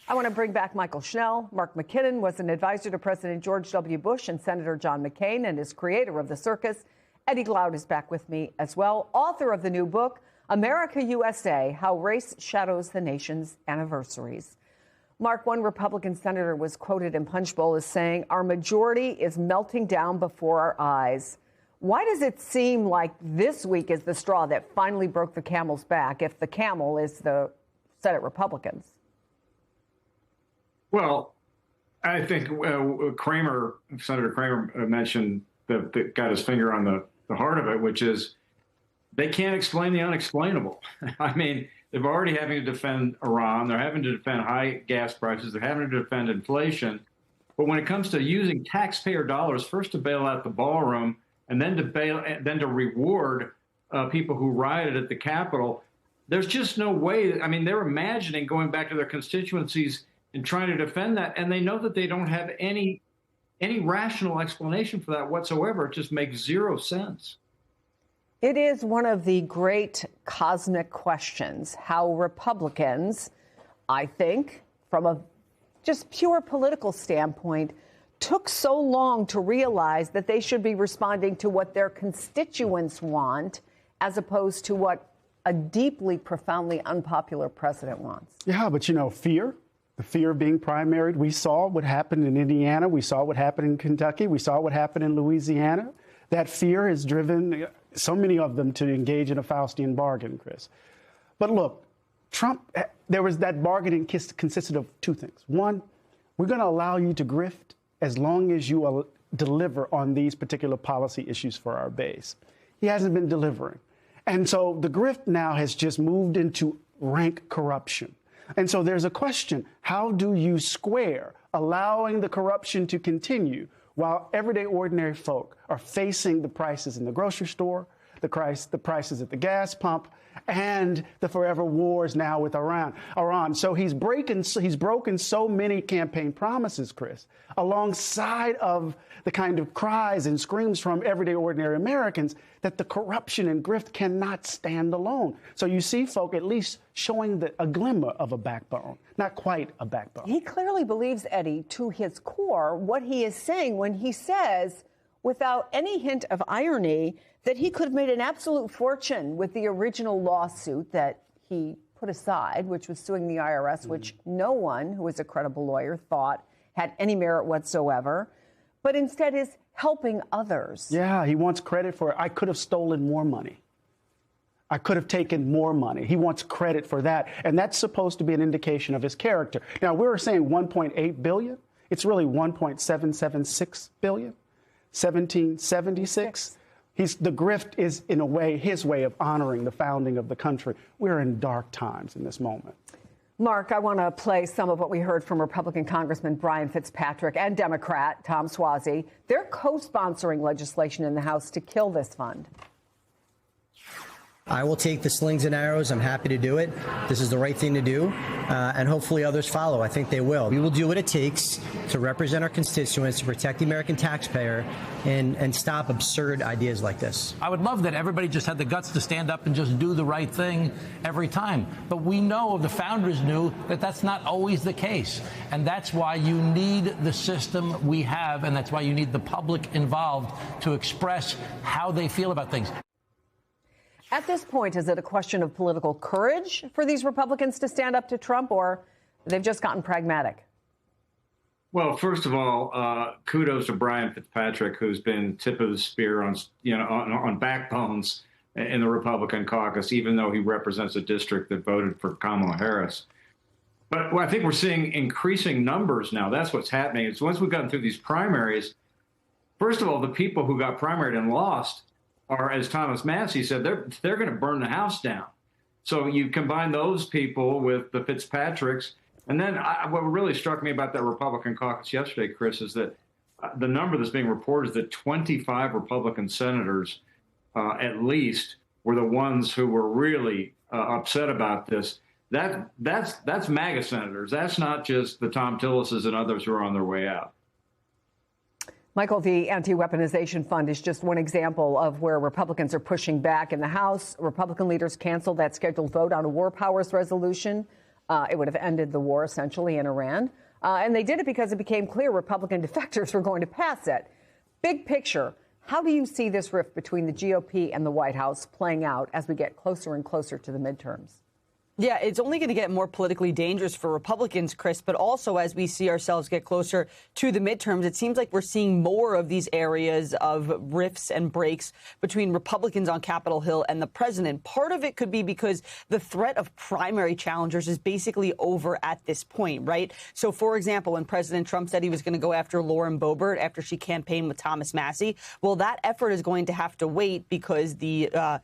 I want to bring back Michael Schnell. Mark McKinnon was an advisor to President George W. Bush and Senator John McCain and is creator of The Circus. Eddie Glaude is back with me as well, author of the new book, America USA, How Race Shadows the Nation's Anniversaries. Mark, one Republican senator was quoted in Punch Bowl as saying, "Our majority is melting down before our eyes." Why does it seem like this week is the straw that finally broke the camel's back, if the camel is the Senate Republicans? Well, I think Senator Kramer mentioned that got his finger on the heart of it, which is they can't explain the unexplainable. I mean, they're already having to defend Iran. They're having to defend high gas prices. They're having to defend inflation. But when it comes to using taxpayer dollars, first to bail out the ballroom and then to reward people who rioted at the Capitol, there's just no way. I mean, they're imagining going back to their constituencies and trying to defend that, and they know that they don't have any rational explanation for that whatsoever. It just makes zero sense. It is one of the great cosmic questions, how Republicans, I think, from a just pure political standpoint, took so long to realize that they should be responding to what their constituents want, as opposed to what a deeply, profoundly unpopular president wants. Yeah, but fear. The fear of being primaried. We saw what happened in Indiana. We saw what happened in Kentucky. We saw what happened in Louisiana. That fear has driven so many of them to engage in a Faustian bargain, Chris. But look, Trump, there was that bargaining consisted of two things. One, we're going to allow you to grift as long as you deliver on these particular policy issues for our base. He hasn't been delivering. And so the grift now has just moved into rank corruption. And so there's a question, how do you square allowing the corruption to continue while everyday ordinary folk are facing the prices in the grocery store, the prices at the gas pump, and the forever wars now with Iran. So he's broken so many campaign promises, Chris, alongside of the kind of cries and screams from everyday ordinary Americans that the corruption and grift cannot stand alone. So you see folk at least showing a glimmer of a backbone, not quite a backbone. He clearly believes, Eddie, to his core, what he is saying when he says, without any hint of irony, that he could have made an absolute fortune with the original lawsuit that he put aside, which was suing the IRS, which no one who was a credible lawyer thought had any merit whatsoever, but instead is helping others. Yeah, he wants credit for it. I could have stolen more money. I could have taken more money. He wants credit for that. And that's supposed to be an indication of his character. Now, we were saying 1.8 billion. It's really 1.776 billion. 1776. The grift is, in a way, his way of honoring the founding of the country. We're in dark times in this moment. Mark, I want to play some of what we heard from Republican Congressman Brian Fitzpatrick and Democrat Tom Suozzi. They're co-sponsoring legislation in the House to kill this fund. I will take the slings and arrows. I'm happy to do it. This is the right thing to do, and hopefully others follow. I think they will. We will do what it takes to represent our constituents, to protect the American taxpayer, and stop absurd ideas like this. I would love that everybody just had the guts to stand up and just do the right thing every time. But we know, the founders knew, that that's not always the case. And that's why you need the system we have, and that's why you need the public involved to express how they feel about things. At this point, is it a question of political courage for these Republicans to stand up to Trump, or they've just gotten pragmatic? Well, first of all, kudos to Brian Fitzpatrick, who's been tip of the spear on backbones in the Republican caucus, even though he represents a district that voted for Kamala Harris. But I think we're seeing increasing numbers now. That's what's happening. It's once we've gotten through these primaries, first of all, the people who got primaried and lost are, as Thomas Massie said, they're going to burn the house down. So you combine those people with the Fitzpatricks. And then what really struck me about that Republican caucus yesterday, Chris, is that the number that's being reported is that 25 Republican senators, at least, were the ones who were really upset about this. That's MAGA senators. That's not just the Tom Tillises and others who are on their way out. Michael, the anti-weaponization fund is just one example of where Republicans are pushing back in the House. Republican leaders canceled that scheduled vote on a war powers resolution It would have ended the war essentially in Iran. And they did it because it became clear Republican defectors were going to pass it. Big picture, how do you see this rift between the GOP and the White House playing out as we get closer and closer to the midterms? Yeah, it's only going to get more politically dangerous for Republicans, Chris, but also as we see ourselves get closer to the midterms, it seems like we're seeing more of these areas of rifts and breaks between Republicans on Capitol Hill and the president. Part of it could be because the threat of primary challengers is basically over at this point, right? So, for example, when President Trump said he was going to go after Lauren Boebert after she campaigned with Thomas Massie, well, that effort is going to have to wait because the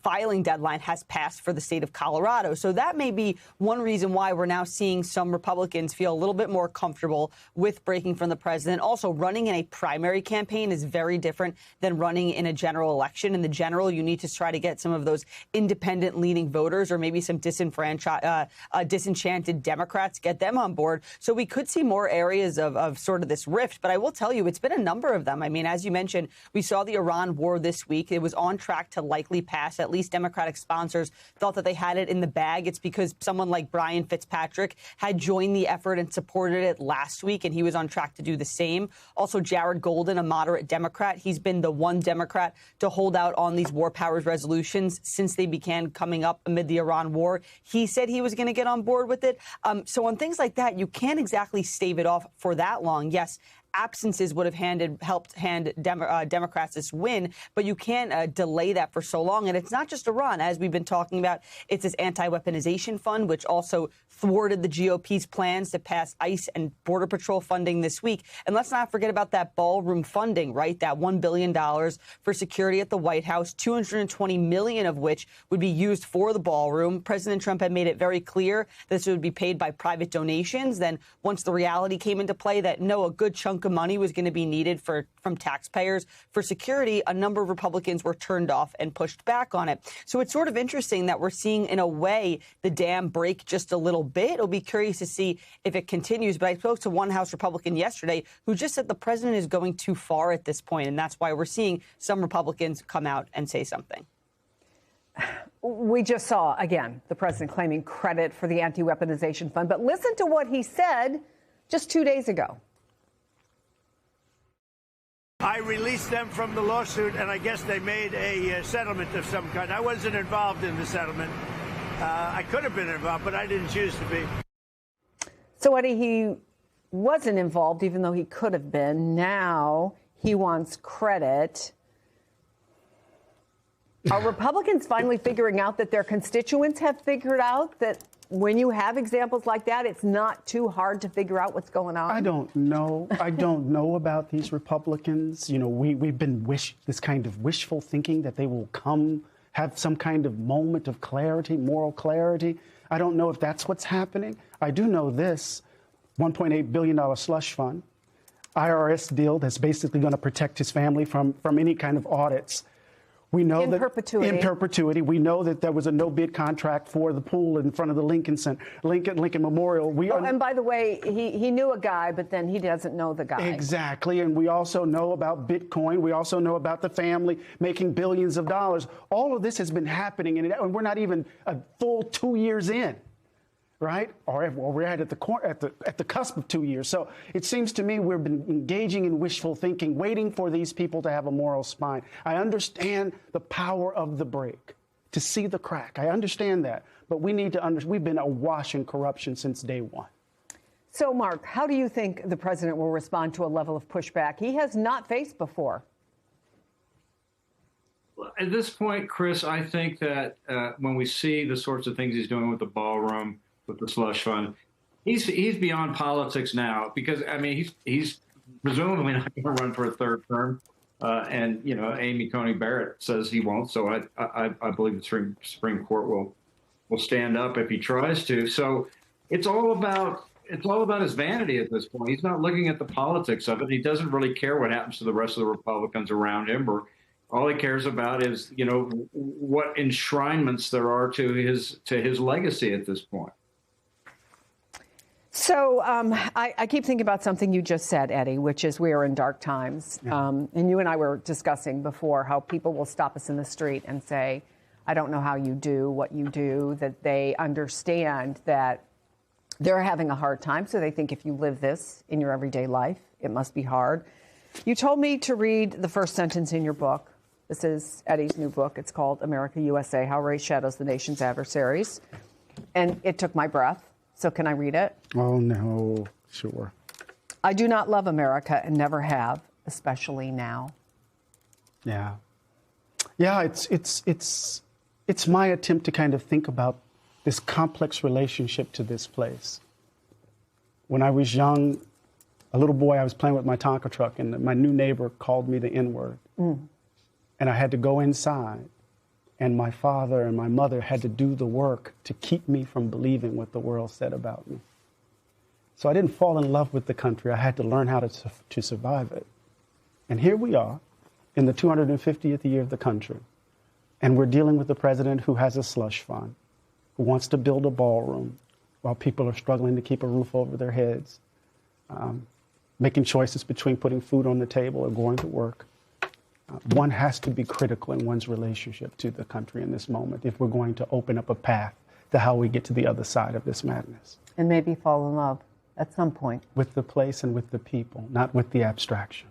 filing deadline has passed for the state of Colorado. So that may be one reason why we're now seeing some Republicans feel a little bit more comfortable with breaking from the president. Also, running in a primary campaign is very different than running in a general election. In the general, you need to try to get some of those independent leaning voters or maybe some disenchanted Democrats, get them on board. So we could see more areas of sort of this rift. But I will tell you, it's been a number of them. I mean, as you mentioned, we saw the Iran war this week. It was on track to likely pass. At least Democratic sponsors thought that they had it in the bag. It's because someone like Brian Fitzpatrick had joined the effort and supported it last week, and he was on track to do the same. Also, Jared Golden, a moderate Democrat, he's been the one Democrat to hold out on these war powers resolutions since they began coming up amid the Iran war. He said he was going to get on board with it. So on things like that, you can't exactly stave it off for that long. Yes, absences would have helped hand Democrats this win, but you can't delay that for so long. And it's not just Iran, as we've been talking about. It's this anti-weaponization fund, which also thwarted the GOP's plans to pass ICE and Border Patrol funding this week. And let's not forget about that ballroom funding, right? That $1 billion for security at the White House, $220 million of which would be used for the ballroom. President Trump had made it very clear this would be paid by private donations. Then once the reality came into play that no, a good chunk of money was going to be needed from taxpayers for security, a number of Republicans were turned off and pushed back on it. So it's sort of interesting that we're seeing, in a way, the dam break just a little bit. It'll be curious to see if it continues. But I spoke to one House Republican yesterday who just said the president is going too far at this point, and that's why we're seeing some Republicans come out and say something. We just saw, again, the president claiming credit for the anti-weaponization fund. But listen to what he said just 2 days ago. I released them from the lawsuit, and I guess they made a settlement of some kind. I wasn't involved in the settlement. I could have been involved, but I didn't choose to be. So, Eddie, he wasn't involved, even though he could have been. Now he wants credit. Are Republicans finally figuring out that their constituents have figured out that when you have examples like that, it's not too hard to figure out what's going on? I don't know. I don't know about these Republicans. You know, we've been this kind of wishful thinking that they will have some kind of moment of clarity, moral clarity. I don't know if that's what's happening. I do know this, $1.8 billion slush fund, IRS deal that's basically going to protect his family from any kind of audits. We know that in perpetuity, we know that there was a no-bid contract for the pool in front of the Lincoln Memorial. And by the way, he knew a guy, but then he doesn't know the guy. Exactly. And we also know about Bitcoin. We also know about the family making billions of dollars. All of this has been happening, and we're not even a full 2 years in. Right? Or we're at the cusp of 2 years. So it seems to me we've been engaging in wishful thinking, waiting for these people to have a moral spine. I understand the power of the break, to see the crack. I understand that. But we need to understand we've been awash in corruption since day one. So, Mark, how do you think the president will respond to a level of pushback he has not faced before? At this point, Chris, I think that when we see the sorts of things he's doing with the ballroom, with the slush fund, he's beyond politics now, because I mean he's presumably not going to run for a third term, and you know Amy Coney Barrett says he won't, so I believe the Supreme Court will stand up if he tries to. So it's all about his vanity at this point. He's not looking at the politics of it. He doesn't really care what happens to the rest of the Republicans around him, or all he cares about is what enshrinements there are to his legacy at this point. So I keep thinking about something you just said, Eddie, which is we are in dark times. Yeah. And you and I were discussing before how people will stop us in the street and say, I don't know how you do what you do, that they understand that They're having a hard time, so they think if you live this in your everyday life, it must be hard. You told me to read the first sentence in your book. This is Eddie's new book. It's called America USA, How Race Shadows the Nation's Adversaries. And it took my breath. So can I read it? Oh, no. Sure. I do not love America and never have, especially now. Yeah. Yeah, it's my attempt to kind of think about this complex relationship to this place. When I was young, a little boy, I was playing with my Tonka truck, and my new neighbor called me the N-word. And I had to go inside, and my father and my mother had to do the work to keep me from believing what the world said about me. So I didn't fall in love with the country. I had to learn how to survive it. And here we are in the 250th year of the country, and we're dealing with a president who has a slush fund, who wants to build a ballroom while people are struggling to keep a roof over their heads, making choices between putting food on the table or going to work. One has to be critical in one's relationship to the country in this moment if we're going to open up a path to how we get to the other side of this madness. And maybe fall in love at some point. With the place and with the people, not with the abstraction.